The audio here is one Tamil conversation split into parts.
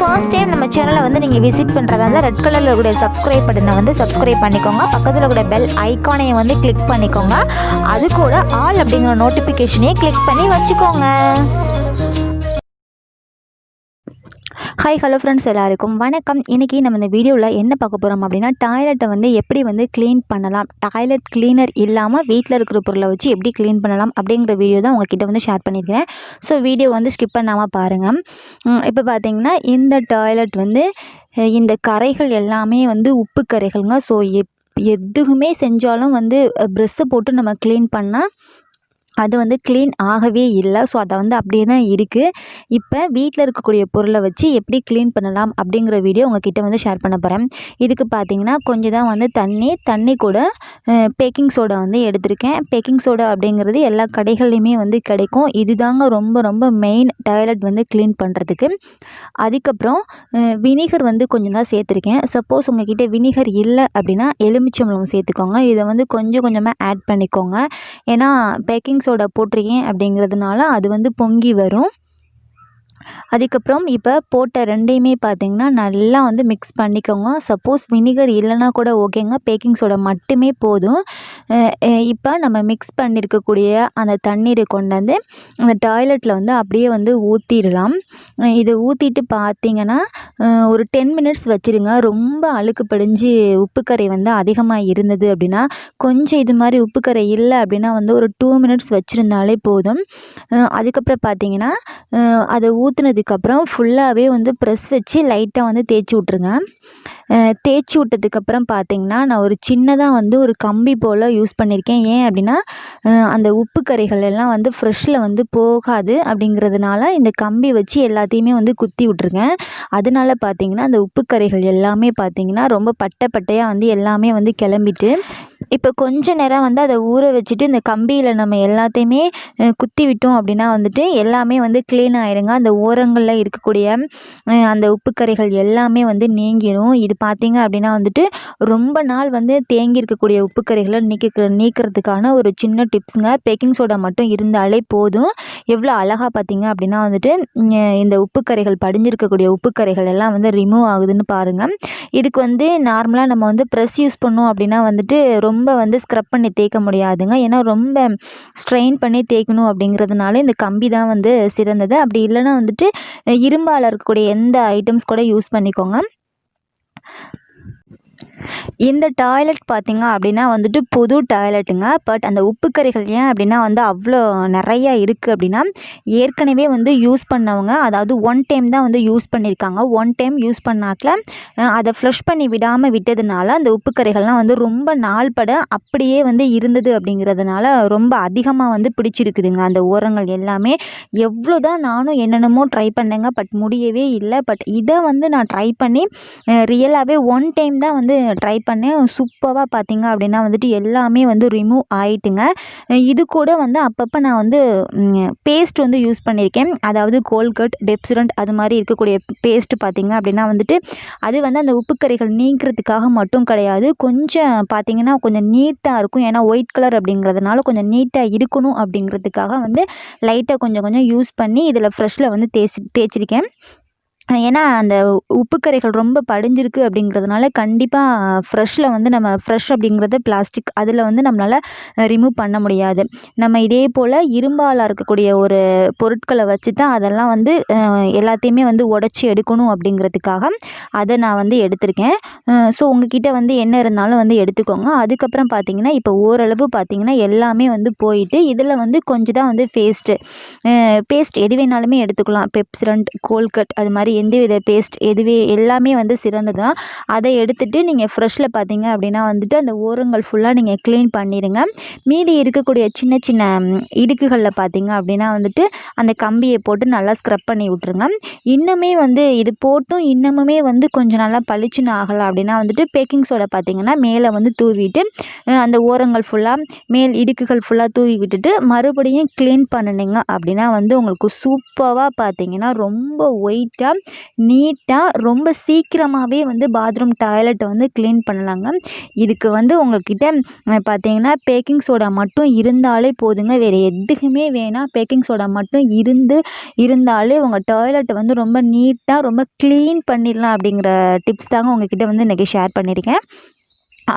ஃபர்ஸ்ட் டைம் நம்ம சேனலை வந்து நீங்கள் விசிட் பண்ணுறதா இருந்தால் ரெட் கலரில் கூட சப்ஸ்கிரைப் பட்டனை வந்து சப்ஸ்கிரைப் பண்ணிக்கோங்க. பக்கத்தில் கூட பெல் ஐக்கானையை வந்து கிளிக் பண்ணிக்கோங்க. அது கூட ஆல் அப்படிங்கிற நோட்டிஃபிகேஷனையும் கிளிக் பண்ணி வச்சுக்கோங்க. ஹாய் ஹலோ ஃப்ரெண்ட்ஸ், எல்லாருக்கும் வணக்கம். இன்றைக்கி நம்ம இந்த வீடியோவில் என்ன பார்க்க போகிறோம் அப்படின்னா, டாய்லெட்டை வந்து எப்படி வந்து க்ளீன் பண்ணலாம், டாய்லெட் க்ளீனர் இல்லாமல் வீட்டில் இருக்கிற பொருளை வச்சு எப்படி க்ளீன் பண்ணலாம் அப்படிங்கிற வீடியோ தான் உங்ககிட்ட வந்து ஷேர் பண்ணியிருக்கேன். ஸோ வீடியோ வந்து ஸ்கிப் பண்ணாமல் பாருங்கள். இப்போ பார்த்தீங்கன்னா இந்த டாய்லெட் வந்து இந்த கரைகள் எல்லாமே வந்து உப்பு கரைகள்ங்க. ஸோ எதுவுமே செஞ்சாலும் வந்து ப்ரெஷ்ஷை போட்டு நம்ம க்ளீன் பண்ணால் அது வந்து க்ளீன் ஆகவே இல்லை. ஸோ அதை வந்து அப்படியே தான் இருக்குது. இப்போ வீட்டில் இருக்கக்கூடிய பொருளை வச்சு எப்படி க்ளீன் பண்ணலாம் அப்படிங்கிற வீடியோ உங்ககிட்ட வந்து ஷேர் பண்ண போகிறேன். இதுக்கு பார்த்தீங்கன்னா கொஞ்சம் தான் வந்து தண்ணி கூட பேக்கிங் சோடா வந்து எடுத்திருக்கேன். பேக்கிங் சோடா அப்படிங்கிறது எல்லா கடைகள்லையுமே வந்து கிடைக்கும். இதுதாங்க ரொம்ப ரொம்ப மெயின் டாய்லெட் வந்து க்ளீன் பண்ணுறதுக்கு. அதுக்கப்புறம் வினிகர் வந்து கொஞ்சம் தான் சேர்த்துருக்கேன். சப்போஸ் உங்ககிட்ட வினிகர் இல்லை அப்படின்னா எலுமிச்சம்பழம் சேர்த்துக்கோங்க. இதை வந்து கொஞ்சம் கொஞ்சமாக ஆட் பண்ணிக்கோங்க. ஏன்னா பேக்கிங் சோடா போட்டிருக்கேன் அப்படிங்கிறதுனால அது வந்து பொங்கி வரும். அதுக்கப்புறம் இப்போ போட்ட ரெண்டையுமே பார்த்திங்கன்னா நல்லா வந்து மிக்ஸ் பண்ணிக்கோங்க. சப்போஸ் வினிகர் இல்லைனா கூட ஓகேங்க, பேக்கிங் சோடா மட்டுமே போதும். இப்போ நம்ம மிக்ஸ் பண்ணியிருக்கக்கூடிய அந்த தண்ணீரை கொண்டு வந்து அந்த டாய்லெட்டில் வந்து அப்படியே வந்து ஊற்றிடலாம். இதை ஊற்றிட்டு பார்த்திங்கன்னா ஒரு 10 மினிட்ஸ் வச்சுருங்க. ரொம்ப அழுக்கு படிஞ்சு உப்புக்கரை வந்து அதிகமாக இருந்தது அப்படின்னா, கொஞ்சம் இது மாதிரி உப்புக்கரை இல்லை அப்படின்னா வந்து ஒரு 2 மினிட்ஸ் வச்சுருந்தாலே போதும். அதுக்கப்புறம் பார்த்திங்கன்னா அதை ஊற்றுனதுக்கப்புறம் ஃபுல்லாகவே வந்து ப்ரெஸ் வச்சு லைட்டாக வந்து தேய்ச்சி விட்ருங்க. தேய்ச்சி விட்டதுக்கப்புறம் பார்த்திங்கன்னா நான் ஒரு சின்னதாக வந்து ஒரு கம்பி போல் யூஸ் பண்ணியிருக்கேன். ஏன் அப்படின்னா அந்த உப்பு கரைகள் எல்லாம் வந்து ஃப்ரெஷ்ஷில் வந்து போகாது அப்படிங்கிறதுனால இந்த கம்பி வச்சு எல்லாத்தையுமே வந்து குத்தி விட்ருங்க. அதனால பார்த்திங்கன்னா அந்த உப்பு கரைகள் எல்லாமே பார்த்திங்கன்னா ரொம்ப பட்டையாக வந்து எல்லாமே வந்து கிளம்பிட்டு, இப்போ கொஞ்ச நேரம் வந்து அதை ஊற வச்சுட்டு இந்த கம்பியில் நம்ம எல்லாத்தையுமே குத்தி விட்டோம் அப்படின்னா வந்துட்டு எல்லாமே வந்து க்ளீன் ஆயிருங்க. அந்த ஓரங்களில் இருக்கக்கூடிய அந்த உப்புக்கரைகள் எல்லாமே வந்து நீங்கிடும். இது பார்த்திங்க அப்படின்னா வந்துட்டு ரொம்ப நாள் வந்து தேங்கி இருக்கக்கூடிய உப்புக்கரைகளை நீக்கிறதுக்கான ஒரு சின்ன டிப்ஸுங்க. பேக்கிங் சோடா மட்டும் இருந்தாலே போதும். எவ்வளோ அழகாக பார்த்திங்க அப்படின்னா வந்துட்டு இந்த உப்புக்கரைகள் படிஞ்சிருக்கக்கூடிய உப்புக்கரைகள் எல்லாம் வந்து ரிமூவ் ஆகுதுன்னு பாருங்கள். இதுக்கு வந்து நார்மலாக நம்ம வந்து ப்ரெஸ் யூஸ் பண்ணோம் அப்படின்னா வந்துட்டு ரொம்ப வந்து ஸ்க்ரப் பண்ணி தேய்க்க முடியாதுங்க. ஏன்னா ரொம்ப ஸ்ட்ரெயின் பண்ணி தேய்க்கணும் அப்படிங்கிறதுனால இந்த கம்பி தான் வந்து சிறந்தது. அப்படி இல்லைன்னா வந்துட்டு இரும்பால் இருக்கக்கூடிய எந்த ஐட்டம்ஸ் கூட யூஸ் பண்ணிக்கோங்க. இந்த டாய்லெட் பார்த்திங்க அப்படின்னா வந்துட்டு புது டாய்லெட்டுங்க. பட் அந்த உப்புக்கரைகள் ஏன் அப்படின்னா வந்து அவ்வளோ நிறையா இருக்குது அப்படின்னா, ஏற்கனவே வந்து யூஸ் பண்ணவங்க, அதாவது 1 டைம் தான் வந்து யூஸ் பண்ணியிருக்காங்க. 1 டைம் யூஸ் பண்ணாக்கில் அதை ஃப்ளஷ் பண்ணி விடாமல் விட்டதுனால அந்த உப்புக்கரைகள்லாம் வந்து ரொம்ப நாள் பட அப்படியே வந்து இருந்தது. அப்படிங்கிறதுனால ரொம்ப அதிகமாக வந்து பிடிச்சிருக்குதுங்க அந்த ஓரங்கள் எல்லாமே. எவ்வளோ தான் நானும் என்னென்னமோ ட்ரை பண்ணேங்க, பட் முடியவே இல்லை. பட் இதை வந்து நான் ட்ரை பண்ணி ரியலாகவே 1 டைம் தான் வந்து ட்ரை பண்ணேன். சூப்பராக பார்த்திங்க அப்படின்னா வந்துட்டு எல்லாமே வந்து ரிமூவ் ஆகிட்டுங்க. இது கூட வந்து அப்பப்போ நான் வந்து பேஸ்ட் வந்து யூஸ் பண்ணியிருக்கேன். அதாவது கோல்கட், டெப்சுடண்ட் அது மாதிரி இருக்கக்கூடிய பேஸ்ட் பார்த்திங்க அப்படின்னா வந்துட்டு அது வந்து அந்த உப்புக்கரைகள் நீக்கிறதுக்காக மட்டும் கிடையாது, கொஞ்சம் பார்த்திங்கன்னா கொஞ்சம் நீட்டாக இருக்கும். ஏன்னா ஒயிட் கலர் அப்படிங்கிறதுனால கொஞ்சம் நீட்டாக இருக்கணும் அப்படிங்கிறதுக்காக வந்து லைட்டாக கொஞ்சம் கொஞ்சம் யூஸ் பண்ணி இதில் ஃப்ரெஷ்ஷில் வந்து தேய்ச்சிருக்கேன். ஏன்னா அந்த உப்புக்கரைகள் ரொம்ப படிஞ்சிருக்கு அப்படிங்கிறதுனால கண்டிப்பாக ஃப்ரெஷ்ஷில் வந்து நம்ம ஃப்ரெஷ் அப்படிங்கிறது பிளாஸ்டிக், அதில் வந்து நம்மளால் ரிமூவ் பண்ண முடியாது. நம்ம இதே போல் இரும்பாலாக இருக்கக்கூடிய ஒரு பொருட்களை வச்சு தான் அதெல்லாம் வந்து எல்லாத்தையுமே வந்து உடச்சி எடுக்கணும் அப்படிங்கிறதுக்காக அதை நான் வந்து எடுத்திருக்கேன். ஸோ உங்ககிட்ட வந்து என்ன இருந்தாலும் வந்து எடுத்துக்கோங்க. அதுக்கப்புறம் பார்த்திங்கன்னா இப்போ ஓரளவு பார்த்திங்கன்னா எல்லாமே வந்து போயிட்டு இதில் வந்து கொஞ்சம் தான் வந்து பேஸ்ட் எது வேணாலுமே எடுத்துக்கலாம். பெப்சுடண்ட், கோல்கட் அது மாதிரி எந்தவித பேஸ்ட் எல்லாமே வந்து சிறந்தது தான். அதை எடுத்துகிட்டு நீங்கள் ஃப்ரெஷ்ஷில் பார்த்தீங்க அப்படின்னா வந்துட்டு அந்த ஓரங்கள் ஃபுல்லாக நீங்கள் க்ளீன் பண்ணிடுங்க. மீதி இருக்கக்கூடிய சின்ன சின்ன இடுக்குகளில் பார்த்தீங்க அப்படின்னா வந்துட்டு அந்த கம்பியை போட்டு நல்லா ஸ்க்ரப் பண்ணி விட்ருங்க. இன்னுமே வந்து இது போட்டும் இன்னமுமே வந்து கொஞ்சம் நல்லா பளிச்சுன்னு ஆகலை அப்படின்னா வந்துட்டு பேக்கிங் சோடா பார்த்திங்கன்னா மேலே வந்து தூவிட்டு அந்த ஓரங்கள் ஃபுல்லாக மேல் இடுக்குகள் ஃபுல்லாக தூவி விட்டுட்டு மறுபடியும் க்ளீன் பண்ணினீங்க அப்படின்னா வந்து உங்களுக்கு சூப்பராக பார்த்திங்கன்னா ரொம்ப ஒயிட்டாக நீட்டாக ரொம்ப சீக்கிரமாகவே வந்து பாத்ரூம் டாய்லெட்டை வந்து க்ளீன் பண்ணலாங்க. இதுக்கு வந்து உங்கள்கிட்ட பார்த்தீங்கன்னா பேக்கிங் சோடா மட்டும் இருந்தாலே போதுங்க. வேறு எதுக்குமே வேணாம். பேக்கிங் சோடா மட்டும் இருந்தாலே உங்கள் டாய்லெட்டை வந்து ரொம்ப நீட்டாக ரொம்ப க்ளீன் பண்ணிடலாம் அப்படிங்கிற டிப்ஸ் தாங்க உங்ககிட்ட வந்து இன்றைக்கி ஷேர் பண்ணியிருக்கேன்.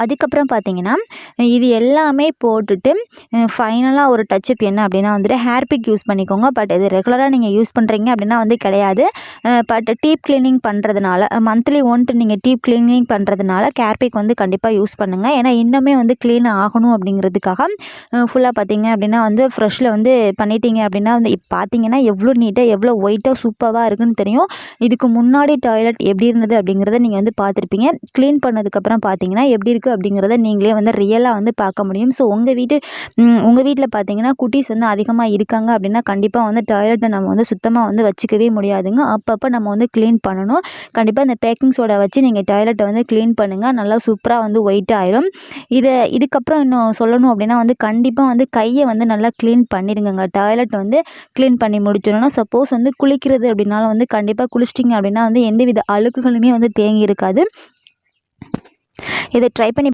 அதுக்கப்புறம் பார்த்தீங்கன்னா இது எல்லாமே போட்டுட்டு ஃபைனலாக ஒரு டச்சப் என்ன அப்படின்னா வந்துட்டு ஹேர்பிக் யூஸ் பண்ணிக்கோங்க. பட் இது ரெகுலராக நீங்கள் யூஸ் பண்ணுறீங்க அப்படின்னா வந்து கிடையாது. பட் டீப் க்ளீனிங் பண்ணுறதுனால மந்த்லி ஒன்ட்டு நீங்கள் டீப் க்ளீனிங் பண்ணுறதுனால ஹேர்பிக் வந்து கண்டிப்பாக யூஸ் பண்ணுங்கள். ஏன்னா இன்னுமே வந்து க்ளீன் ஆகணும் அப்படிங்கிறதுக்காக ஃபுல்லாக பார்த்தீங்க அப்படின்னா வந்து ஃப்ரெஷ்ஷில் வந்து பண்ணிட்டீங்க அப்படின்னா வந்து இப்போ பார்த்தீங்கன்னா எவ்வளோ நீட்டாக எவ்வளோ ஒயிட்டாக சூப்பராக இருக்குன்னு தெரியும். இதுக்கு முன்னாடி டாய்லெட் எப்படி இருந்தது அப்படிங்கிறத நீங்கள் வந்து பார்த்துருப்பீங்க. க்ளீன் பண்ணதுக்கப்புறம் பார்த்தீங்கன்னா எப்படி இருக்குது அப்படிங்கிறத நீங்களே வந்து ரியலாக வந்து பார்க்க முடியும். ஸோ உங்கள் வீட்டில் பார்த்தீங்கன்னா குட்டீஸ் வந்து அதிகமாக இருக்காங்க அப்படின்னா கண்டிப்பாக வந்து டாய்லெட்டை நம்ம வந்து சுத்தமாக வந்து வச்சுக்கவே முடியாதுங்க. அப்பப்போ நம்ம வந்து க்ளீன் பண்ணணும். கண்டிப்பாக இந்த பேக்கிங் சோடா வச்சு நீங்கள் டாய்லெட்டை வந்து க்ளீன் பண்ணுங்கள். நல்லா சூப்பராக வந்து ஒயிட் ஆயிரும். இதுக்கப்புறம் இன்னும் சொல்லணும் அப்படின்னா வந்து கண்டிப்பாக வந்து கையை வந்து நல்லா க்ளீன் பண்ணிடுங்க. டாய்லெட் வந்து க்ளீன் பண்ணி முடிச்சிடணும். சப்போஸ் வந்து குளிக்கிறது அப்படின்னாலும் வந்து கண்டிப்பாக குளிச்சிட்டிங்க அப்படின்னா வந்து எந்தவித அழுக்குகளுமே வந்து தேங்கி இருக்காது. இதை ட்ரை பண்ணி